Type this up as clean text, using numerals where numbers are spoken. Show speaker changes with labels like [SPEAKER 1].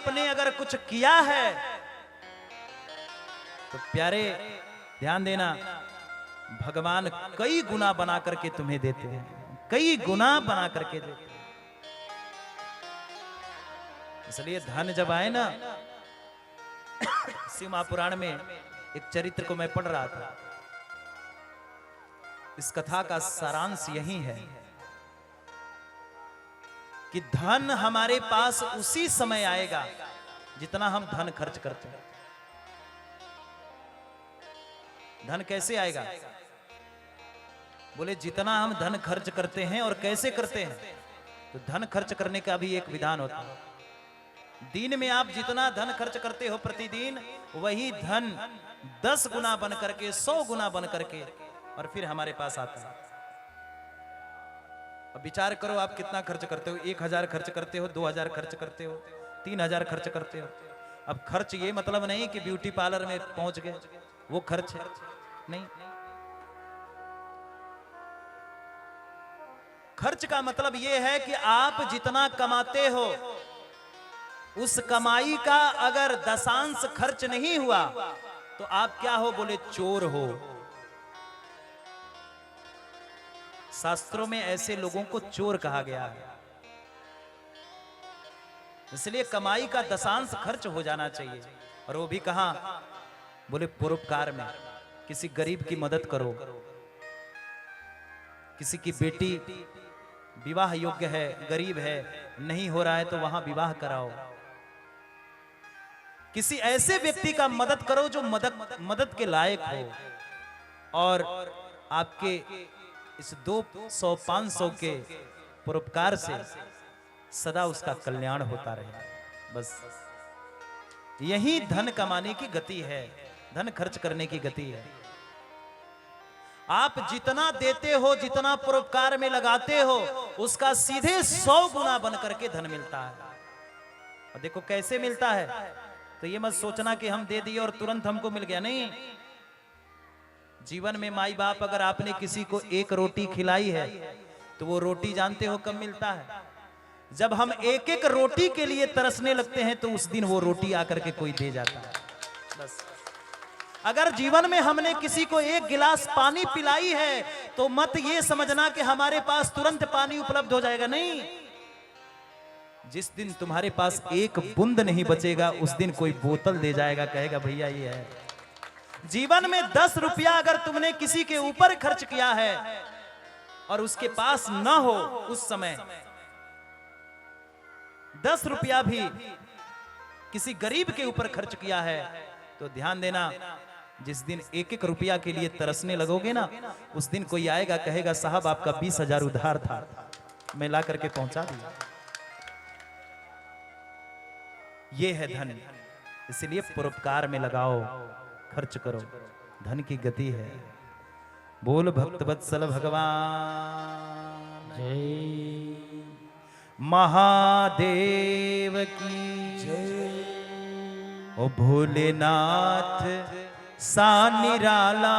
[SPEAKER 1] आपने अगर कुछ किया है तो प्यारे ध्यान देना, भगवान कई गुना बना करके तुम्हें देते हैं, कई गुना बना करके देते हैं। इसलिए धन जब आए ना, शिव महापुराण में एक चरित्र को मैं पढ़ रहा था, इस कथा का सारांश यही है कि धन हमारे पास उसी समय आएगा जितना हम धन खर्च करते हैं। धन कैसे आएगा? बोले जितना हम धन खर्च करते हैं। और कैसे करते हैं? तो धन खर्च करने का भी एक विधान होता है। दिन में आप जितना धन खर्च करते हो प्रतिदिन, वही धन 10 गुना बन करके 100 गुना बन करके और फिर हमारे पास आता है। अब विचार करो, आप कितना खर्च करते हो? 1000 खर्च करते हो, 2000 खर्च करते हो, 3000 खर्च करते हो। अब खर्च ये मतलब नहीं कि ब्यूटी पार्लर में पहुंच गए, वो खर्च है नहीं। खर्च का मतलब ये है कि आप जितना कमाते हो उस कमाई का अगर दशांश खर्च नहीं हुआ तो आप क्या हो? बोले चोर हो। शास्त्रों में ऐसे लोगों को चोर कहा गया है। इसलिए कमाई का दशांश खर्च हो जाना चाहिए। और वो भी कहां? बोले परोपकार में। किसी गरीब की मदद करो, किसी की बेटी विवाह योग्य है, गरीब है, नहीं हो रहा है तो वहां विवाह कराओ। किसी ऐसे व्यक्ति का मदद करो जो मदद के लायक हो। और आपके इस 200-500 के परोपकार से सदा उसका कल्याण होता रहे। बस यही धन कमाने की गति है, धन खर्च करने की गति है। आप जितना देते हो, जितना परोपकार में लगाते हो, उसका सीधे 100 गुना बन करके धन मिलता है। और देखो कैसे मिलता है, तो ये मत सोचना कि हम दे दिए और तुरंत हमको मिल गया, नहीं। जीवन में माई बाप अगर आपने किसी को एक रोटी खिलाई है तो वो रोटी जानते हो कब मिलता है? जब हम एक एक रोटी के लिए तरसने लगते हैं तो उस दिन वो रोटी आकर के कोई दे जाता है। बस अगर जीवन में हमने किसी को एक गिलास पानी पिलाई है तो मत ये समझना कि हमारे पास तुरंत पानी उपलब्ध हो जाएगा, नहीं। जिस दिन तुम्हारे पास एक बूंद नहीं बचेगा उस दिन कोई बोतल दे जाएगा, कहेगा भैया ये है। जीवन में 10 रुपया अगर तुमने किसी के ऊपर खर्च किया है और उसके पास न हो उस समय 10 रुपया भी किसी गरीब के ऊपर खर्च किया है, तो ध्यान देना, जिस दिन एक एक रुपया के लिए तरसने लगोगे ना, उस दिन कोई आएगा कहेगा साहब आपका 20,000 उधार था, मैं ला करके पहुंचा दिया। ये है धन। इसलिए परोपकार में लगाओ, खर्च करो, धन की गति है। बोल भक्त वत्सल भगवान जय, महादेव की जय। ओ भोलेनाथ सा निराला